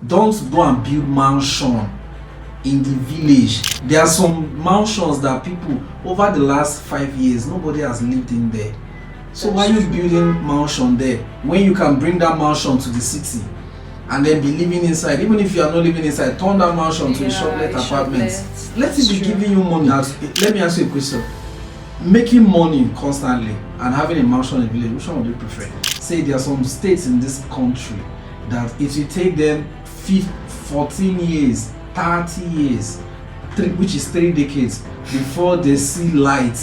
Don't go and build mansion in the village. There are some mansions that people over the last 5 years nobody has lived in there. So why are you building mansion there when you can bring that mansion to the city and then be living inside? Even if you are not living inside, turn that mansion to a shoplet apartment. Let it be giving you money. Let me ask you a question. Making money constantly and having a mansion in the village, which one would you prefer? Say there are some states in this country that it will take them 14 years, 30 years, which is 3 decades before they see light.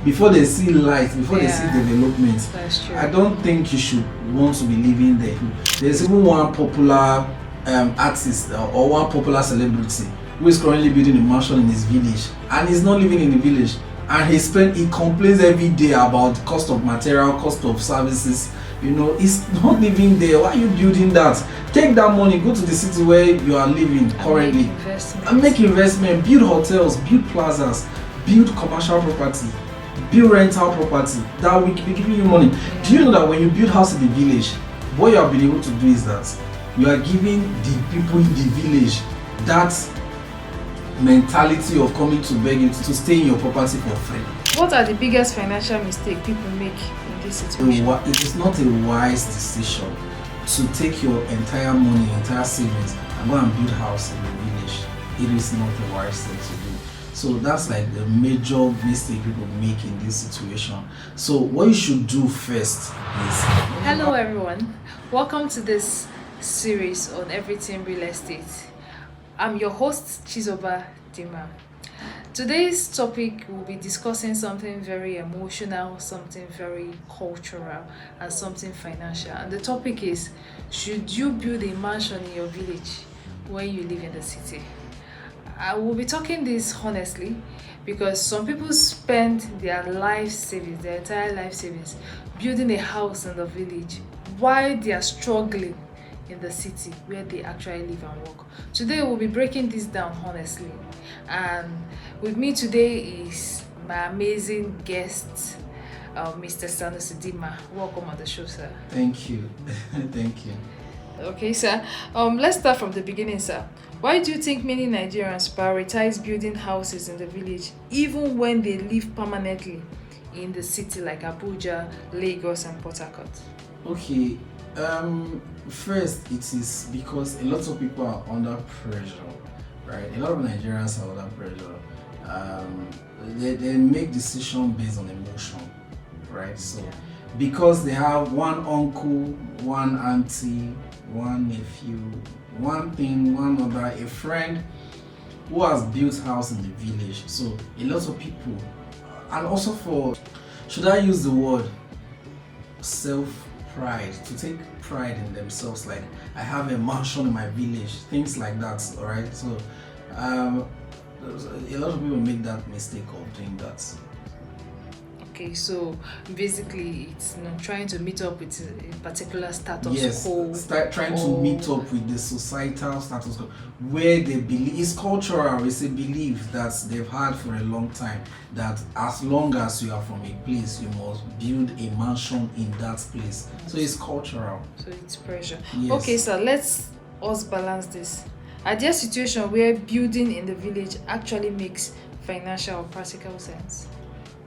before they see development. That's true. I don't think you should want to be living there. There's even one popular artist or one popular celebrity who is currently building a mansion in his village, and he's not living in the village, and he complains every day about cost of material, cost of services. He's not living there. Why are you building that? Take that money, go to the city where you are living currently and make investment, build hotels, build plazas, build commercial property, build rental property that will be giving you money. Do you know that when you build house in the village, what you have been able to do is that you are giving the people in the village that mentality of coming to beg you to stay in your property for free. What are the biggest financial mistakes people make in this situation? It is not a wise decision to take your entire money, entire savings, and go and build house in the village. It is not a wise thing to do. So that's like the major mistake people make in this situation. So what you should do first is... Hello everyone, welcome to this series on everything real estate. I'm your host Chizoba Dima. Today's topic will be discussing something very emotional, something very cultural, and something financial. And the topic is, should you build a mansion in your village when you live in the city? I will be talking this honestly because some people spend their life savings, their entire life savings, building a house in the village while they are struggling in the city where they actually live and work. Today we'll be breaking this down honestly, and with me today is my amazing guest, Mr. Sanusi Dima. Welcome on the show, sir. Thank you. Thank you. Okay, sir. Let's start from the beginning, sir. Why do you think many Nigerians prioritize building houses in the village even when they live permanently in the city like Abuja, Lagos, and Port Harcourt? Okay. First, it is because a lot of people are under pressure, right? A lot of Nigerians are under pressure. They make decisions based on emotion, right? So, because they have one uncle, one auntie, one nephew, one thing, one other, a friend who has built house in the village. So, a lot of people, and also should I use the word self-pride, to take pride in themselves, like I have a mansion in my village, things like that. All right, so a lot of people make that mistake of doing that. Okay, so basically it's trying to meet up with a particular status quo. Yes, trying to meet up with the societal status quo where they believe, it's cultural, it's a belief that they've had for a long time, that as long as you are from a place, you must build a mansion in that place. So it's cultural. So it's pressure. Yes. Okay, so let's us balance this. Are there situations where building in the village actually makes financial or practical sense?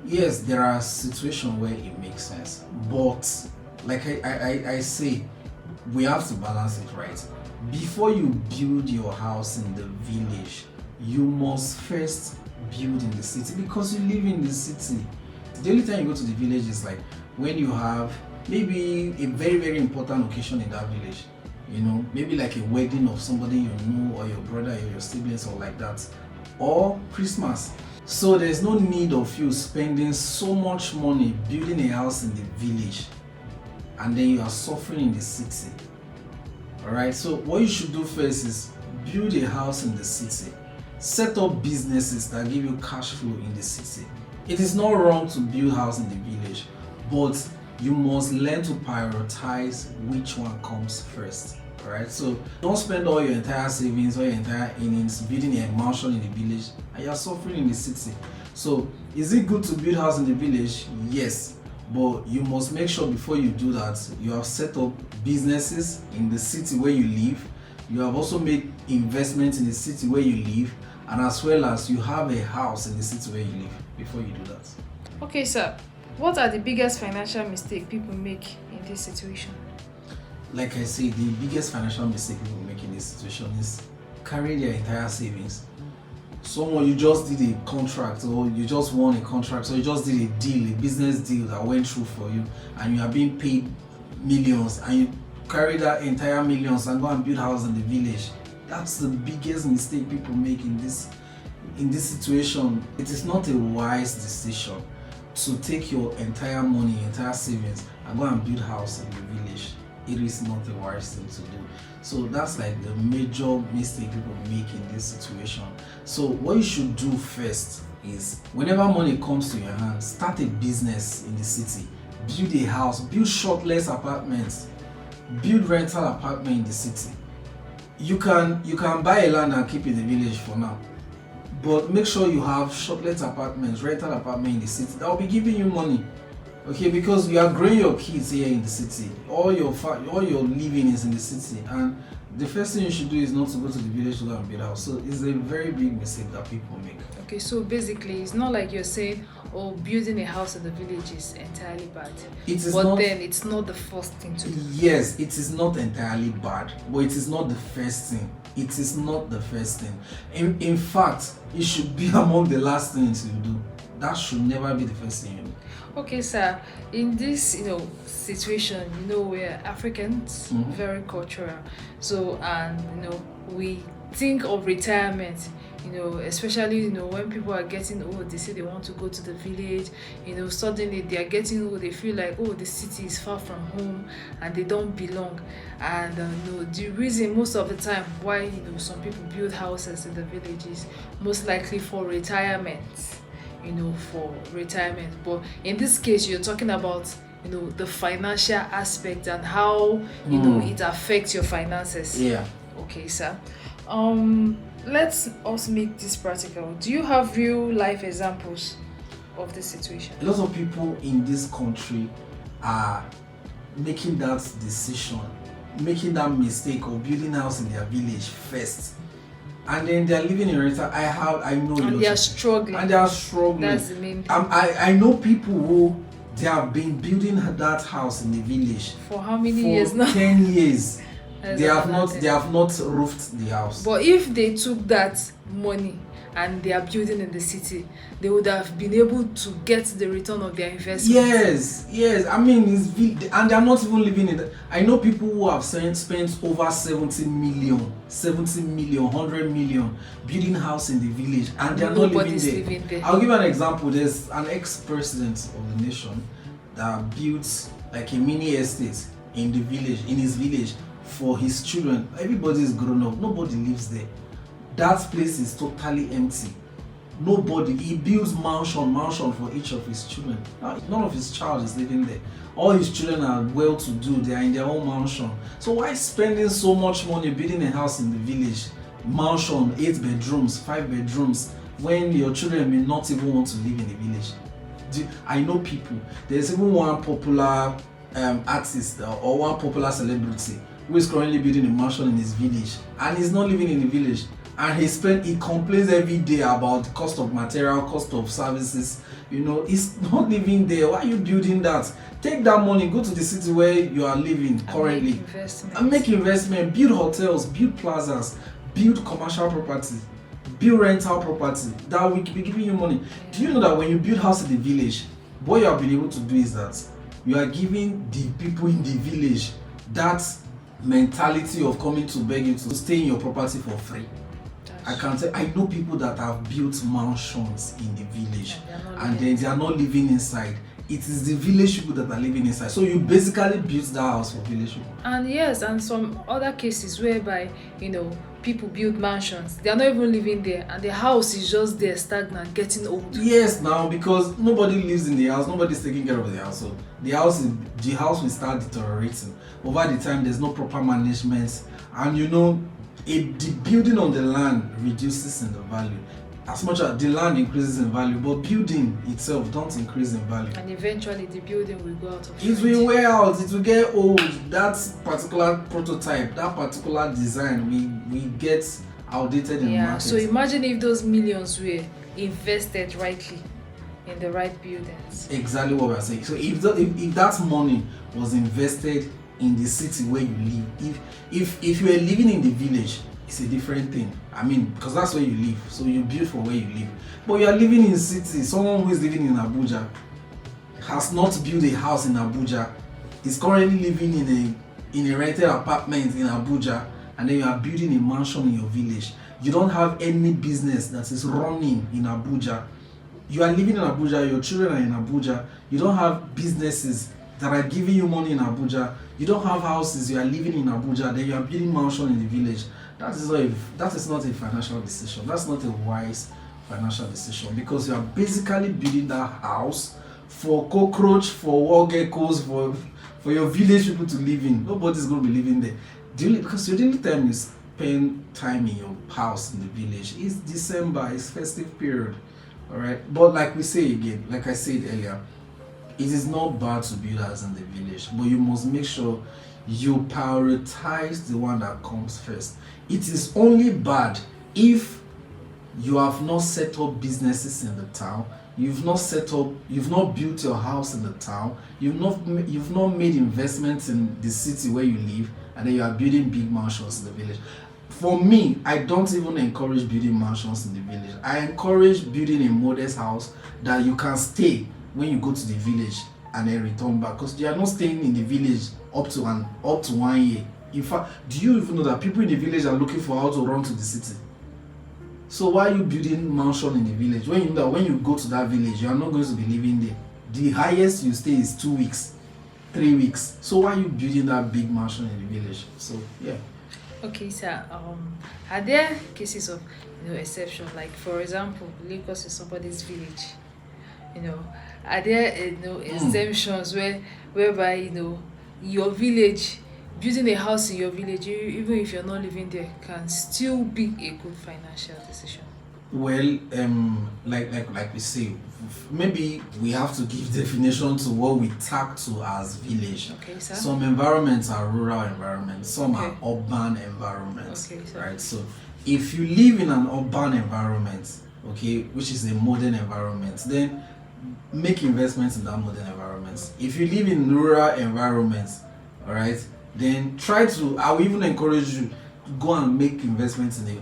Yes, there are situations where it makes sense, but like I say, we have to balance it right. Before you build your house in the village, you must first build in the city because you live in the city. The only time you go to the village is like when you have maybe a very, very important occasion in that village. Maybe like a wedding of somebody you know, or your brother or your siblings, or like that, or Christmas. So there's no need of you spending so much money building a house in the village and then you are suffering in the city. Alright, so what you should do first is build a house in the city. Set up businesses that give you cash flow in the city. It is not wrong to build a house in the village, but you must learn to prioritize which one comes first. Alright, so don't spend all your entire savings or your entire earnings building a mansion in the village and you're suffering in the city. So is it good to build a house in the village? Yes, but you must make sure before you do that you have set up businesses in the city where you live You have also made investments in the city where you live, and as well as you have a house in the city where you live before you do that. Okay, sir. What are the biggest financial mistake people make in this situation? Like I say, the biggest financial mistake people make in this situation is carrying their entire savings. Someone, you just did a contract, or you just won a contract, or you just did a deal, a business deal that went through for you, and you are being paid millions, and you carry that entire millions and go and build house in the village. That's the biggest mistake people make in this situation. It is not a wise decision to take your entire money, entire savings, and go and build house in the village. It is not a wise thing to do. So that's like the major mistake people make in this situation. So what you should do first is, whenever money comes to your hand, start a business in the city, build a house, build shortless apartments, build rental apartment in the city. You can buy a land and keep in the village for now, but make sure you have shortlet apartments, rental apartment in the city that will be giving you money. Okay, because you are growing your kids here in the city, all your living is in the city, and the first thing you should do is not to go to the village to go and build a house. So it's a very big mistake that people make. Okay, so basically, it's not like you're saying, oh, building a house in the village is entirely bad. It is but not, then it's not the first thing to do. Yes, it is not entirely bad, but it is not the first thing. It is not the first thing. In fact, it should be among the last things you do. That should never be the first thing you do. Okay, sir. In this, situation, we're Africans, very cultural. So, and we think of retirement. Especially when people are getting old, they say they want to go to the village. Suddenly they are getting old. They feel like, oh, the city is far from home, and they don't belong. And the reason most of the time why some people build houses in the village is most likely for retirement. For retirement. But in this case, you're talking about the financial aspect and how it affects your finances. Yeah. Okay, sir. Let's also make this practical. Do you have real life examples of this situation? A lot of people in this country are making that decision, making that mistake of building a house in their village first, and then they're living in rental. I know, and they are struggling. That's the main thing. I know people who they have been building that house in the village for how many years now? 10 years. They have not roofed the house. But if they took that money and they are building in the city, they would have been able to get the return of their investment. Yes. I mean, and they are not even living in it. I know people who have spent over 70 million, 100 million building house in the village, and they are not living there. I'll give you an example. There's an ex-president of the nation that built like a mini estate in his village for his children. Everybody is grown up. Nobody lives there. That place is totally empty. Nobody. He builds mansion for each of his children. None of his child is living there. All his children are well-to-do. They are in their own mansion. So why spending so much money building a house in the village? Mansion, 8 bedrooms, 5 bedrooms, when your children may not even want to live in the village. I know people. There's even one popular artist or one popular celebrity who is currently building a mansion in his village, and he's not living in the village, and he complains every day about the cost of material, cost of services. He's not living there. Why are you building that? Take that money, go to the city where you are living currently, and make investment, build hotels, build plazas, build commercial property, build rental property that will be giving you money. Do you know that when you build house in the village, what you have been able to do is that you are giving the people in the village that mentality of coming to beg you to stay in your property for free. I know people that have built mansions in the village, and then they are not living inside. It is the village people that are living inside. So you basically built that house for village people. And yes, and some other cases whereby people build mansions, they are not even living there, and the house is just there stagnant, getting old. Yes, now because nobody lives in the house, nobody's taking care of the house. So the house will start deteriorating. Over the time, there's no proper management, and the building on the land reduces in the value. as much as the land increases in value, but building itself don't increase in value. And eventually the building will go out of It print. will wear out, it will get old. That particular prototype, that particular design we get outdated in the Yeah, market. so imagine if those millions were invested rightly in the right buildings. Exactly what we're saying. So if that money was invested in the city where you live, if you are living in the village, it's a different thing. I mean, because that's where you live, so you build for where you live. But you are living in city. Someone who is living in Abuja has not built a house in Abuja, is currently living in a rented apartment in Abuja, and then you are building a mansion in your village. You don't have any business that is running in Abuja. You are living in Abuja, your children are in Abuja, you don't have businesses that are giving you money in Abuja, you don't have houses, you are living in Abuja, then you are building mansion in the village. That is not a financial decision. That's not a wise financial decision, because you are basically building that house for cockroach, for wall geckos, for your village people to live in. Nobody's going to be living there. Because the only time you spend time in your house in the village is December, it's festive period. Alright, but like we say again, like I said earlier, it is not bad to build houses in the village, but you must make sure you prioritize the one that comes first. It is only bad if you have not set up businesses in the town, you've not built your house in the town, you've not made investments in the city where you live, and then you are building big mansions in the village. For me, I don't even encourage building mansions in the village. I encourage building a modest house that you can stay when you go to the village and then return back, because you are not staying in the village up to 1 year. In fact, do you even know that people in the village are looking for how to run to the city? So why are you building mansion in the village when you know that when you go to that village you are not going to be living there? The highest you stay is 2 weeks, 3 weeks. So why are you building that big mansion in the village? So yeah. Okay, sir. Are there cases of exception? Like for example, Lagos is somebody's village. Are there exemptions whereby your village, building a house in your village, even if you're not living there, can still be a good financial decision? Well, like we say, maybe we have to give definition to what we tag to as village. Okay, sir. Some environments are rural environments, some Okay. are urban environments. Okay, sir. Right. So if you live in an urban environment, okay, which is a modern environment, then make investments in that modern environment. If you live in rural environments, all right, then I will even encourage you to go and make investments in the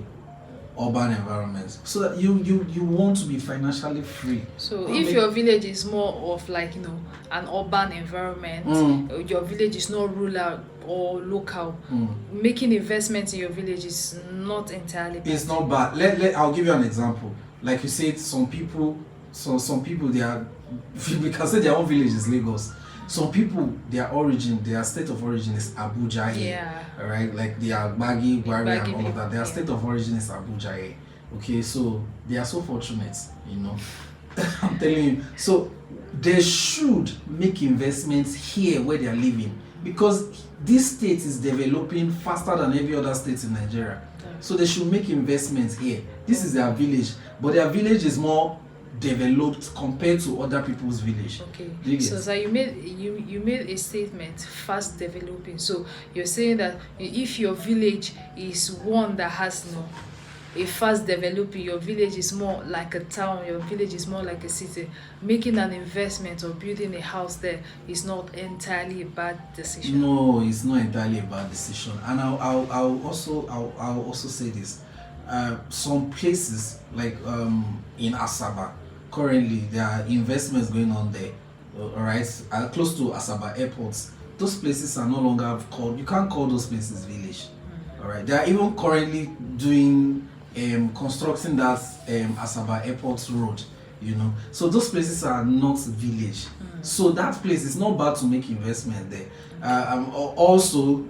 urban environments, so that you want to be financially free. So if your village is more of like an urban environment, your village is not rural or local, making investments in your village is not entirely bad. It's not bad. I'll give you an example. Like you said, some people they are we can say their own village is Lagos. Some people, their state of origin is Abuja here. Yeah. Alright, like they are Baggy, Gwari and all of that. Their Yeah. state of origin is Abuja here. Okay, so they are so fortunate, I'm telling you. So they should make investments here where they are living, because this state is developing faster than every other state in Nigeria. So they should make investments here. This is their village, but their village is more developed compared to other people's village. Okay. So sir, you made a statement, fast developing. So you're saying that if your village is one that has a fast developing, your village is more like a town, your village is more like a city, making an investment or building a house there is not entirely a bad decision. No, it's not entirely a bad decision. And I'll also say this. Some places like in Asaba, currently there are investments going on there, alright, close to Asaba airports. Those places are no longer called, you can't call those places village. Alright, they are even currently doing constructing that Asaba airport road, so those places are not village. So that place is not bad to make investment there. Also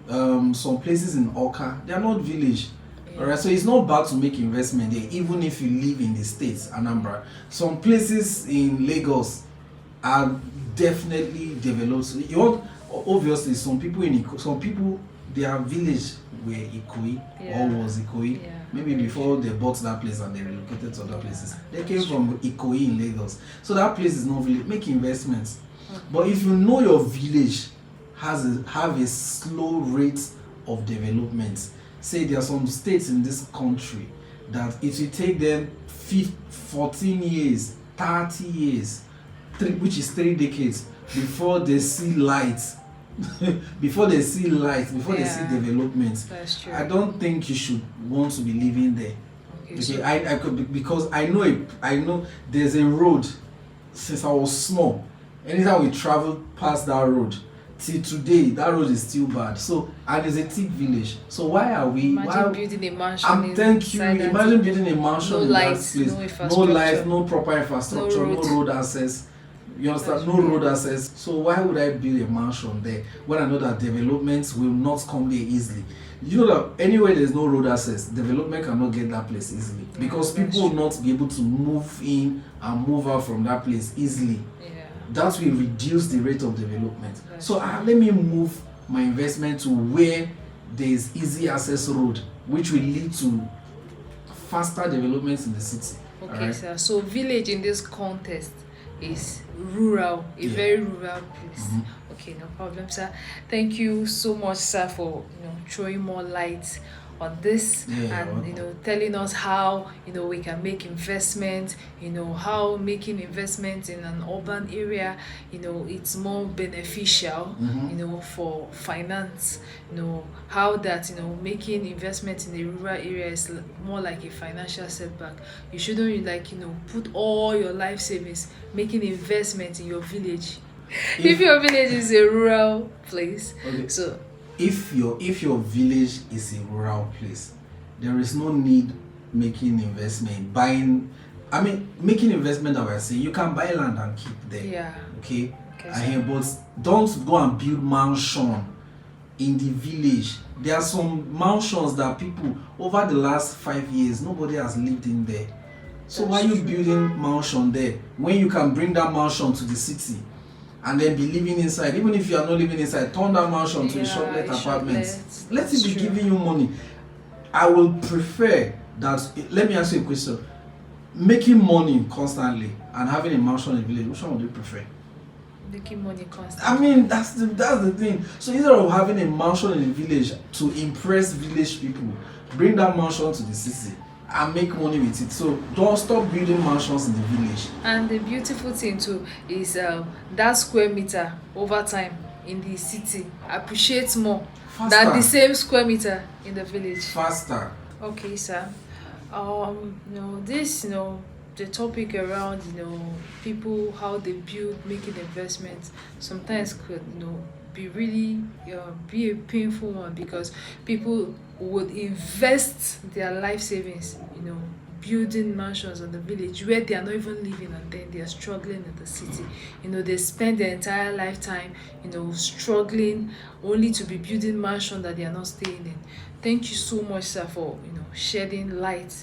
some places in Oka, they are not village. Alright, so it's not bad to make investment there, even if you live in the states, Anambra. Some places in Lagos are definitely developed. Obviously, some people their village were Ikoyi Yeah. or was Ikoyi. Yeah. Maybe before they bought that place and they relocated to other places. They came from Ikoyi in Lagos. So that place is not village. Make investments. But if you know your village have a slow rate of development, say there are some states in this country that it will take them 14 years, 30 years, which is 3 decades before they see light. Before they see development. That's true. I don't think you should want to be living there. Okay, Okay, so I could, because I know there's a road since I was small. Anytime we travel past that road, till today that road is still bad. So, and it's a thick village. So why are we? imagine building a mansion. Thank you. inside that Imagine thing. building a mansion No in lights, that place. no No infrastructure. light, no proper infrastructure, no road. road access. You understand? That's No true. road access. So why would I build a mansion there when I know that developments will not come there easily? You know that anywhere there's no road access, development cannot get that place easily, Yeah, because that's people will not be able to move in and move out from that place easily. Yeah. That will reduce the rate of development. That's So let me move my investment to where there is easy access road, which will lead to faster developments in the city. Okay, Alright? sir. So village in this context is rural, a very rural place. Mhm. Okay, no problem, sir. Thank you so much, sir, for throwing more light on this Yeah, you're and welcome. telling us how we can make investment, how making investment in an urban area, it's more beneficial, Mhm. for finance, how that making investment in a rural area is more like a financial setback. You shouldn't put all your life savings making investment in your village if your village is a rural place. Okay. So If your village is a rural place, there is no need making investment, making investment that we're saying. You can buy land and keep there. yeah. Okay. Okay, But don't go and build mansion in the village. There are some mansions that people over the last 5 years nobody has lived in there. So That's why are you true. building mansion there when you can bring that mansion to the city and then be living inside? Even if you are not living inside, turn that mansion to a shortlet apartment. Let it be giving you money. I will prefer that. Let me ask you a question: making money constantly and having a mansion in the village, which one would you prefer? Making money constantly. I mean, that's the thing. So instead of having a mansion in the village to impress village people, bring that mansion to the city and make money with it. So don't stop building mansions in the village. And the beautiful thing too is that square meter over time in the city appreciates more than the same square meter in the village. Faster. Okay, sir. This the topic around people, how they build, making investments sometimes could be really be a painful one, because people would invest their life savings building mansions in the village where they are not even living, and then they are struggling in the city. They spend their entire lifetime struggling only to be building mansion that they are not staying in. Thank you so much, sir, for shedding light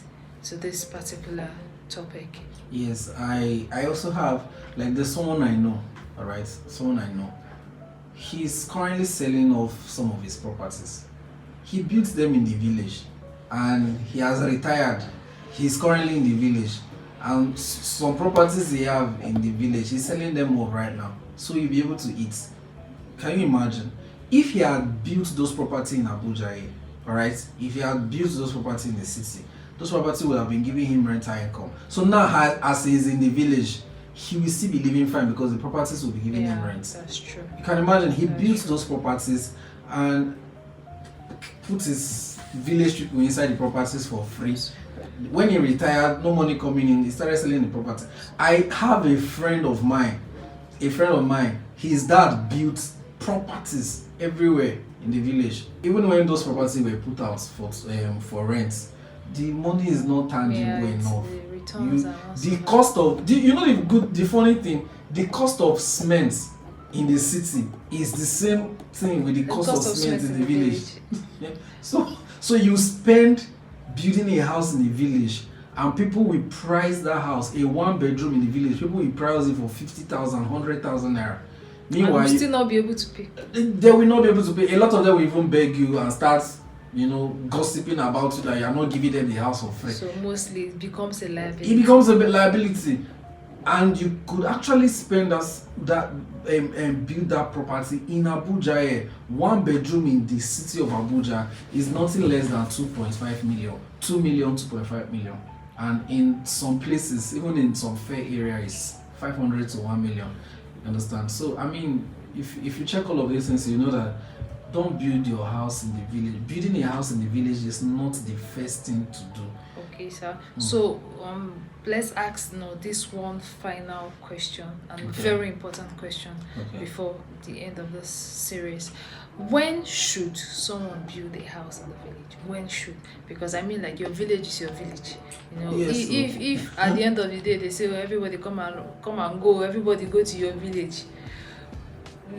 to this particular topic. Yes, I also have, like, there's someone I know, alright, someone I know. He's currently selling off some of his properties. He built them in the village and he has retired. He's currently in the village, and some properties he have in the village, he's selling them off right now. So you'll be able to eat. Can you imagine? If he had built those properties in Abuja, alright, if he had built those properties in the city, those properties would have been giving him rental income. So now, as he is in the village, he will still be living fine because the properties will be giving him rent. That's true. You can imagine he That's built true. those properties and put his village people inside the properties for free. When he retired, no money coming in, he started selling the property. I have a friend of mine, his dad built properties everywhere in the village. Even when those properties were put out for rent, the money is not tangible enough. The returns are not The so cost of the funny thing, the cost of cement in the city is the same thing with the cost of cement in the village. Yeah. So you spend building a house in the village, and people will price that house, a 1 bedroom in the village, people will price it for 50,000, 100,000 naira. Meanwhile, and will still not be able to pay. They will not be able to pay. A lot of them will even beg you and start, gossiping about you that you are not giving them the house for free. So mostly it becomes a liability. It becomes a liability, and you could actually spend and build that property in Abuja. One bedroom in the city of Abuja is nothing less than 2.5 million, 2 million, 2.5 million, and in some places, even in some fair areas, 500 to 1 million. You understand? So I mean, if you check all of these things, you know that don't build your house in the village. Building a house in the village is not the first thing to do. Okay, sir. So let's ask this one final question, and very important question before the end of this series. When should someone build a house in the village? When should? Because I mean, like, your village is your village. Yes, if at the end of the day they say, everybody come and go, everybody go to your village,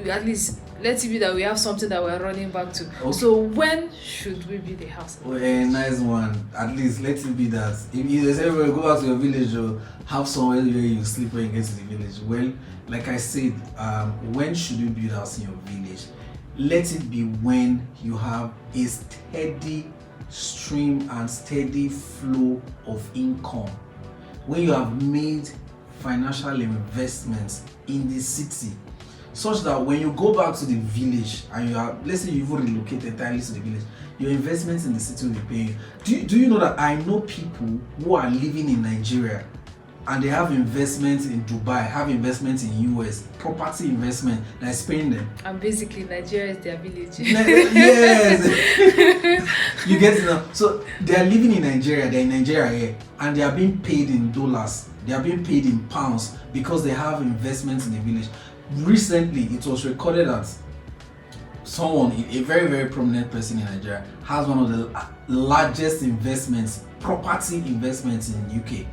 at least let it be that we have something that we're running back to. Okay. So when should we build a house? A nice one. At least let it be that. If you say everybody go back to your village or have somewhere where you sleep when you get to the village, well, like I said, when should you build a house in your village? Let it be when you have a steady stream and steady flow of income. When you have made financial investments in the city, such that when you go back to the village and you are, let's say you even relocate entirely to the village, your investments in the city will be paying you. Do you know that I know people who are living in Nigeria and they have investments in Dubai, have investments in US, property investment that's paying them? And basically Nigeria is their village. Yes. You get it now. So they are living in Nigeria, they're in Nigeria here, and they are being paid in dollars, they are being paid in pounds because they have investments in the village. Recently, it was recorded that someone, a very, very prominent person in Nigeria, has one of the largest investments, property investments in UK.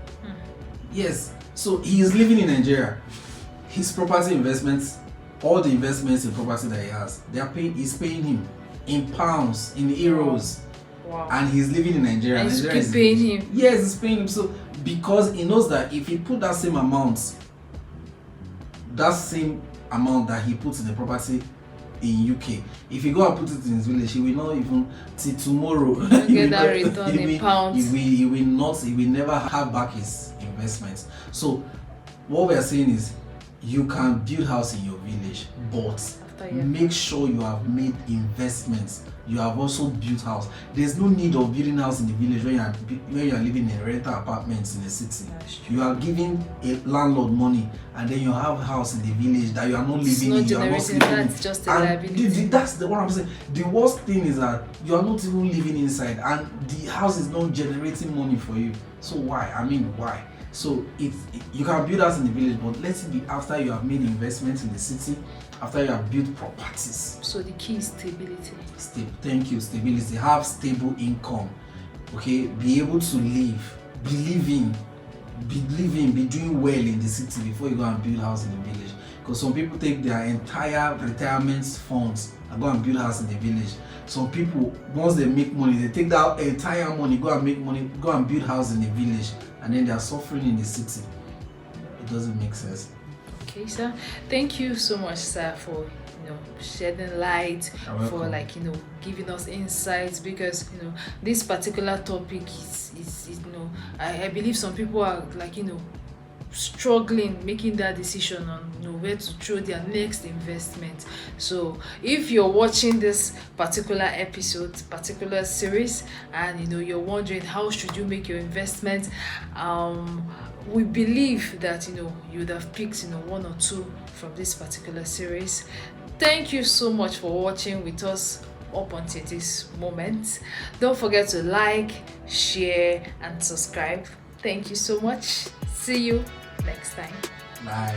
Yes, so he is living in Nigeria. His property investments, all the investments in property that he has, he's paying him in pounds, in euros. Wow. And he's living in Nigeria. And he's paying him. Yes, he's paying him. So because he knows that if he put that same amount that he puts in the property in UK, if he go and put it in his village, he will not even till tomorrow get that return in pounds. He will never have back his investments. So what we are saying is, you can build house in your village, but make sure you have made investments. You have also built house. There's no need of building house in the village when you are living in rental apartments in the city. You are giving a landlord money, and then you have a house in the village that you are not living in. You are not sleeping in. That's just a liability. That's the one I'm saying. The worst thing is that you are not even living inside, and the house is not generating money for you. So why? I mean, why? So you can build house in the village, but let it be after you have made investments in the city, after you have built properties. So the key is stability. Thank you, stability. Have stable income. Okay, be able to live, be doing well in the city before you go and build house in the village. Because some people take their entire retirement funds and go and build house in the village. Some people, once they make money, they take that entire money, go and make money, go and build house in the village, and then they are suffering in the city. It doesn't make sense. Okay, sir. Thank you so much, sir, for shedding light, for giving us insights, because this particular topic is I believe some people are struggling making that decision on where to throw their next investment. So if you're watching this particular particular series, and you're wondering how should you make your investment, we believe that you would have picked one or two from this particular series. Thank you so much for watching with us up until this moment. Don't forget to like, share, and subscribe. Thank you so much. See you next time. Bye.